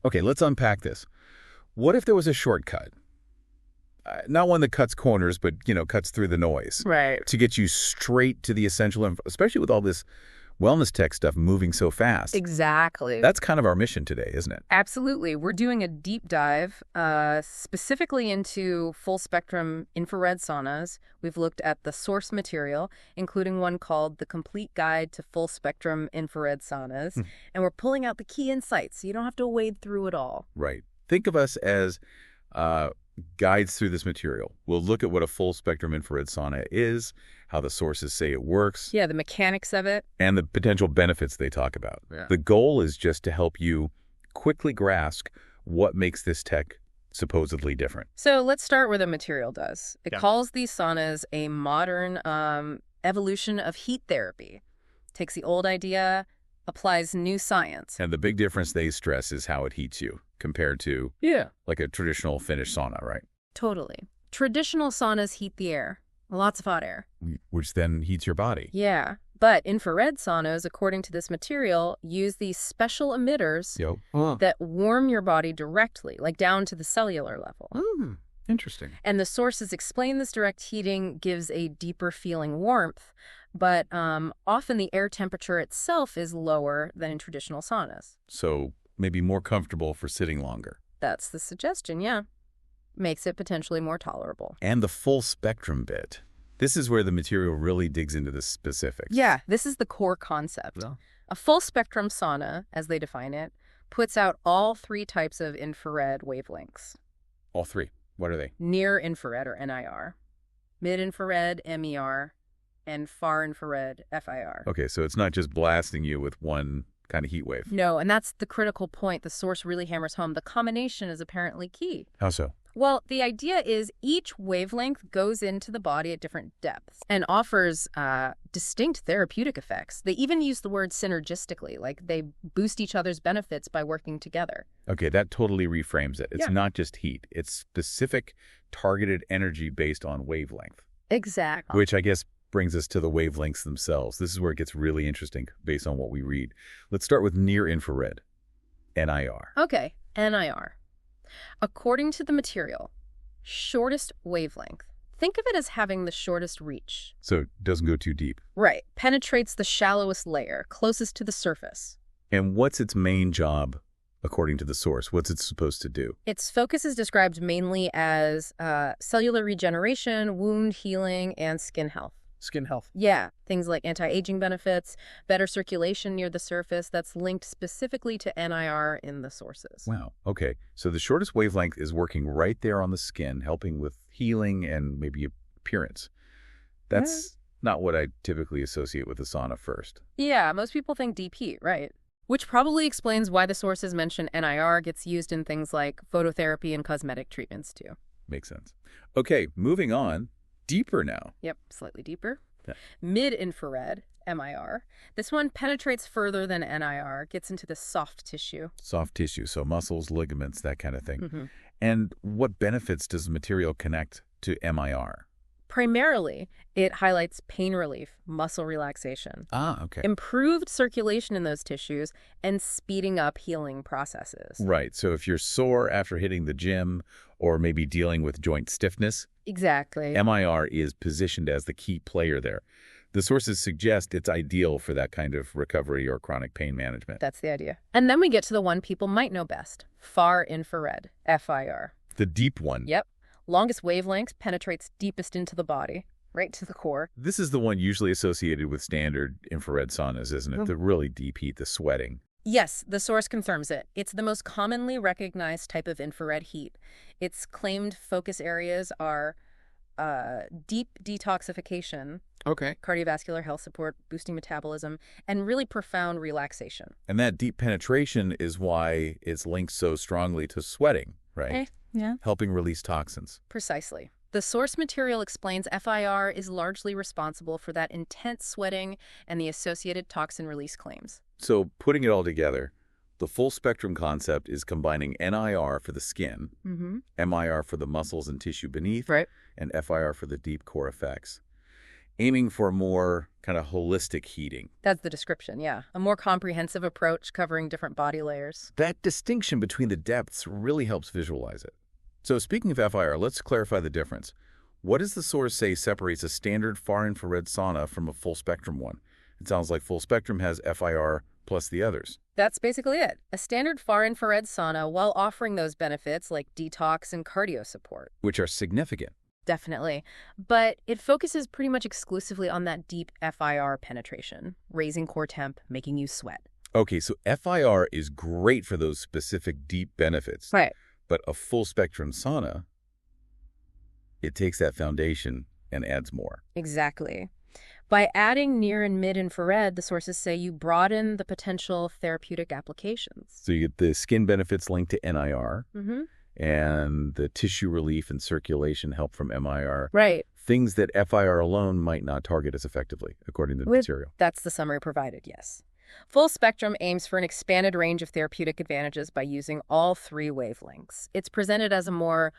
Okay, let's unpack this. What if there was a shortcut? Not one that cuts corners, but, cuts through the noise. Right. To get you straight to the essential info, especially with all this wellness tech stuff moving so fast. Exactly. That's kind of our mission today, isn't it? Absolutely. We're doing a deep dive specifically into full spectrum infrared saunas. We've looked at the source material, including one called The Complete Guide to Full Spectrum Infrared Saunas. And we're pulling out the key insights so you don't have to wade through it all. Right. Think of us as guides through this material. We'll look at what a full spectrum infrared sauna is, how the sources say it works. Yeah, the mechanics of it. And the potential benefits they talk about. Yeah. The goal is just to help you quickly grasp what makes this tech supposedly different. So let's start where the material does. It Yeah. calls these saunas a modern evolution of heat therapy. Takes the old idea, applies new science. And the big difference they stress is how it heats you compared to like a traditional Finnish sauna, right? Totally. Traditional saunas heat the air. Lots of hot air. Which then heats your body. Yeah. But infrared saunas, according to this material, use these special emitters that warm your body directly, like down to the cellular level. Interesting. And the sources explain this direct heating gives a deeper feeling warmth, but often the air temperature itself is lower than in traditional saunas. So maybe more comfortable for sitting longer. That's the suggestion, yeah. Makes it potentially more tolerable. And the full spectrum bit. This is where the material really digs into the specifics. Yeah, this is the core concept. Yeah. A full spectrum sauna, as they define it, puts out all three types of infrared wavelengths. All three. What are they? Near infrared, or NIR, mid-infrared, MER, and far infrared, FIR. Okay, so it's not just blasting you with one kind of heat wave. No, and that's the critical point the source really hammers home. The combination is apparently key. How so? Well, the idea is each wavelength goes into the body at different depths and offers distinct therapeutic effects. They even use the word synergistically, like they boost each other's benefits by working together. Okay, that totally reframes it. It's Yeah. not just heat. It's specific targeted energy based on wavelength, Exactly. which I guess brings us to the wavelengths themselves. This is where it gets really interesting based on what we read. Let's start with near infrared, NIR. Okay, NIR. According to the material, shortest wavelength. Think of it as having the shortest reach. So it doesn't go too deep. Right. Penetrates the shallowest layer, closest to the surface. And what's its main job, according to the source? What's it supposed to do? Its focus is described mainly as cellular regeneration, wound healing, and skin health. Skin health. Yeah, things like anti-aging benefits, better circulation near the surface that's linked specifically to NIR in the sources. Wow. Okay. So the shortest wavelength is working right there on the skin, helping with healing and maybe appearance. That's not what I typically associate with a sauna first. Yeah, most people think deep heat, right? Which probably explains why the sources mention NIR gets used in things like phototherapy and cosmetic treatments too. Makes sense. Okay, moving on. Deeper now. Yep, slightly deeper. Yeah. Mid-infrared, MIR. This one penetrates further than NIR, gets into the soft tissue. Soft tissue, so muscles, ligaments, that kind of thing. Mm-hmm. And what benefits does the material connect to MIR? Primarily, it highlights pain relief, muscle relaxation, Ah, okay. improved circulation in those tissues, and speeding up healing processes. Right, so if you're sore after hitting the gym or maybe dealing with joint stiffness, Exactly. MIR is positioned as the key player there. The sources suggest it's ideal for that kind of recovery or chronic pain management. That's the idea. And then we get to the one people might know best, far infrared, FIR. The deep one. Yep. Longest wavelength, penetrates deepest into the body, right to the core. This is the one usually associated with standard infrared saunas, isn't it? The really deep heat, the sweating. Yes, the source confirms it. It's the most commonly recognized type of infrared heat. Its claimed focus areas are deep detoxification, Okay. cardiovascular health support, boosting metabolism, and really profound relaxation. And that deep penetration is why it's linked so strongly to sweating, right? Yeah. Helping release toxins. Precisely. The source material explains FIR is largely responsible for that intense sweating and the associated toxin release claims. So putting it all together, the full spectrum concept is combining NIR for the skin, MIR for the muscles and tissue beneath, Right. and FIR for the deep core effects. aiming for more kind of holistic heating. That's the description, yeah. A more comprehensive approach covering different body layers. That distinction between the depths really helps visualize it. So speaking of FIR, let's clarify the difference. What does the source say separates a standard far-infrared sauna from a full-spectrum one? It sounds like full spectrum has FIR plus the others. That's basically it. A standard far-infrared sauna while offering those benefits like detox and cardio support. Which are significant. Definitely. But it focuses pretty much exclusively on that deep FIR penetration, raising core temp, making you sweat. Okay, so FIR is great for those specific deep benefits. Right. But a full-spectrum sauna, it takes that foundation and adds more. Exactly. By adding near and mid-infrared, the sources say you broaden the potential therapeutic applications. So you get the skin benefits linked to NIR, Mm-hmm. and the tissue relief and circulation help from MIR. Right. Things that FIR alone might not target as effectively, according to the material. That's the summary provided, yes. Full spectrum aims for an expanded range of therapeutic advantages by using all three wavelengths. It's presented as a more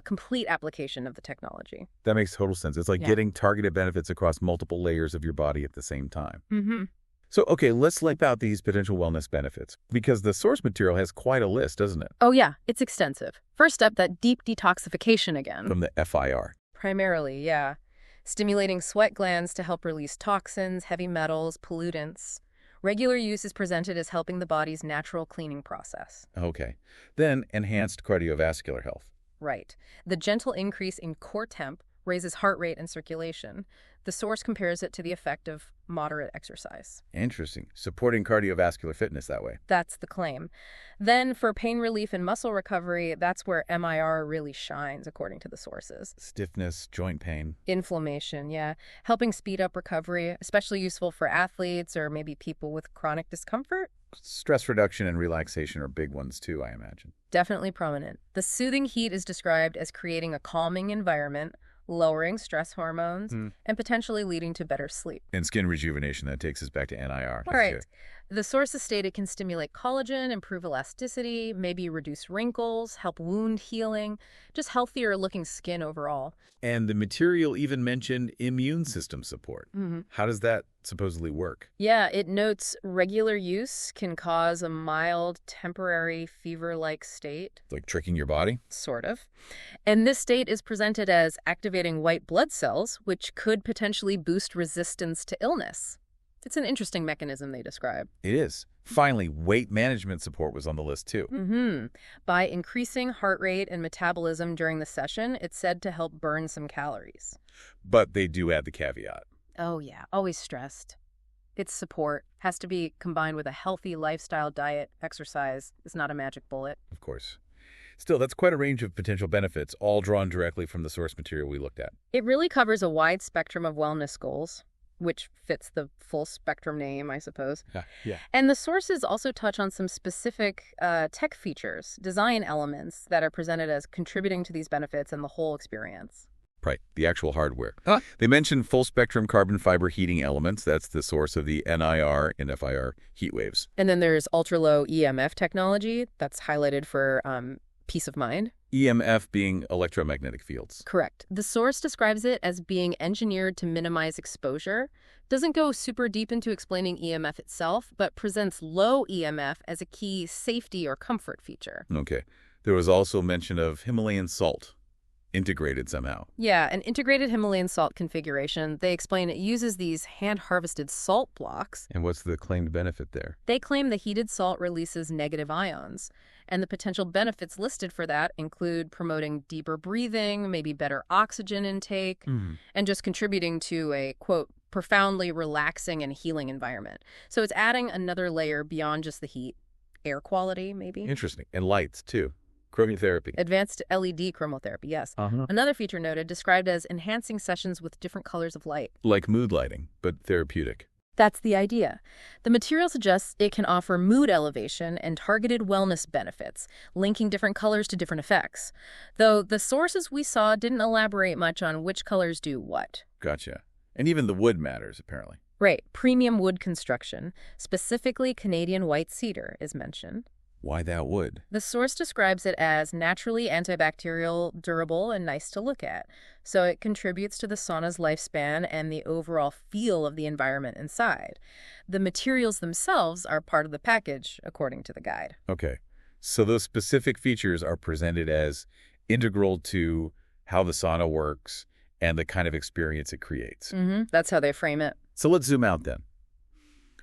complete application of the technology. That makes total sense. It's like getting targeted benefits across multiple layers of your body at the same time. Mm-hmm. So, okay, let's lay out these potential wellness benefits, because the source material has quite a list, doesn't it? Oh, yeah, it's extensive. First up, that deep detoxification again. From the FIR. Primarily, yeah. Stimulating sweat glands to help release toxins, heavy metals, pollutants. Regular use is presented as helping the body's natural cleaning process. Okay. Then, enhanced cardiovascular health. Right. The gentle increase in core temp raises heart rate and circulation. The source compares it to the effect of moderate exercise. Interesting. Supporting cardiovascular fitness that way. That's the claim. Then for pain relief and muscle recovery, that's where MIR really shines, according to the sources. Stiffness, joint pain. Inflammation, yeah. Helping speed up recovery, especially useful for athletes or maybe people with chronic discomfort. Stress reduction and relaxation are big ones too, I imagine. Definitely prominent. The soothing heat is described as creating a calming environment, lowering stress hormones, and potentially leading to better sleep. And skin rejuvenation, that takes us back to NIR. All right. The sources state it can stimulate collagen, improve elasticity, maybe reduce wrinkles, help wound healing, just healthier looking skin overall. And the material even mentioned immune system support. Mm-hmm. How does that supposedly work? Yeah, it notes regular use can cause a mild, temporary fever-like state. Like tricking your body? Sort of. And this state is presented as activating white blood cells, which could potentially boost resistance to illness. It's an interesting mechanism they describe. It is. Finally, weight management support was on the list too. Mm-hmm. By increasing heart rate and metabolism during the session, it's said to help burn some calories. But they do add the caveat. Oh, yeah. Always stressed. Its support has to be combined with a healthy lifestyle diet. Exercise is not a magic bullet. Of course. Still, that's quite a range of potential benefits, all drawn directly from the source material we looked at. It really covers a wide spectrum of wellness goals, which fits the full spectrum name, I suppose. Yeah. And the sources also touch on some specific tech features, design elements that are presented as contributing to these benefits and the whole experience. Right, the actual hardware. They mentioned full-spectrum carbon fiber heating elements. That's the source of the NIR and FIR heat waves. And then there's ultra-low EMF technology that's highlighted for peace of mind. EMF being electromagnetic fields. Correct. The source describes it as being engineered to minimize exposure. Doesn't go super deep into explaining EMF itself, but presents low EMF as a key safety or comfort feature. Okay. There was also mention of Himalayan salt, integrated somehow. Yeah, an integrated Himalayan salt configuration. They explain it uses these hand-harvested salt blocks. And what's the claimed benefit there? They claim the heated salt releases negative ions. And the potential benefits listed for that include promoting deeper breathing, maybe better oxygen intake, and just contributing to a, quote, profoundly relaxing and healing environment. So it's adding another layer beyond just the heat. Air quality, maybe. Interesting. And lights, too. Chromotherapy. Advanced LED chromotherapy, yes. Another feature noted described as enhancing sessions with different colors of light. Like mood lighting, but therapeutic. That's the idea. The material suggests it can offer mood elevation and targeted wellness benefits, linking different colors to different effects. Though the sources we saw didn't elaborate much on which colors do what. Gotcha. And even the wood matters, apparently. Right. Premium wood construction, specifically Canadian white cedar, is mentioned. Why that would? The source describes it as naturally antibacterial, durable, and nice to look at. So it contributes to the sauna's lifespan and the overall feel of the environment inside. The materials themselves are part of the package, according to the guide. Okay. So those specific features are presented as integral to how the sauna works and the kind of experience it creates. That's how they frame it. So let's zoom out then.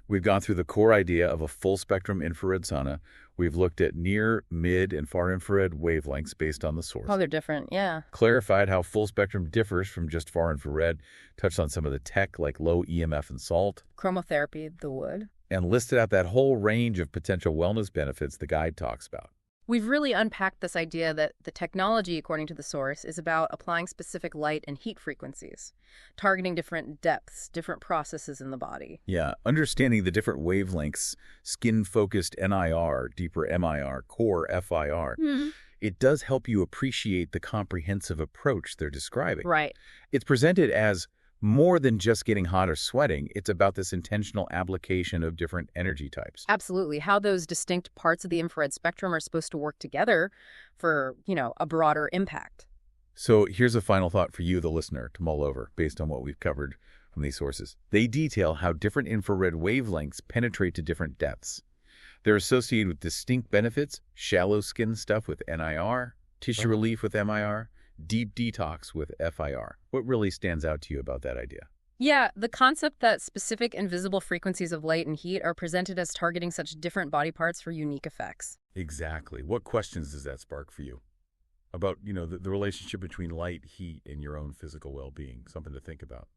We've gone through the core idea of a full-spectrum infrared sauna. We've looked at near, mid, and far-infrared wavelengths based on the source. Oh, they're different, yeah. Clarified how full-spectrum differs from just far-infrared, touched on some of the tech like low EMF and salt, Chromotherapy, the wood. and listed out that whole range of potential wellness benefits the guide talks about. We've really unpacked this idea that the technology, according to the source, is about applying specific light and heat frequencies, targeting different depths, different processes in the body. Yeah, understanding the different wavelengths, skin-focused NIR, deeper MIR, core FIR, it does help you appreciate the comprehensive approach they're describing. Right. It's presented as more than just getting hot or sweating. It's about this intentional application of different energy types. Absolutely. How those distinct parts of the infrared spectrum are supposed to work together for, a broader impact. So here's a final thought for you, the listener, to mull over based on what we've covered from these sources. They detail how different infrared wavelengths penetrate to different depths. They're associated with distinct benefits: shallow skin stuff with NIR, tissue relief with MIR, deep detox with FIR. What really stands out to you about that idea? Yeah, the concept that specific invisible frequencies of light and heat are presented as targeting such different body parts for unique effects. Exactly. What questions does that spark for you? About, the relationship between light, heat, and your own physical well-being. Something to think about.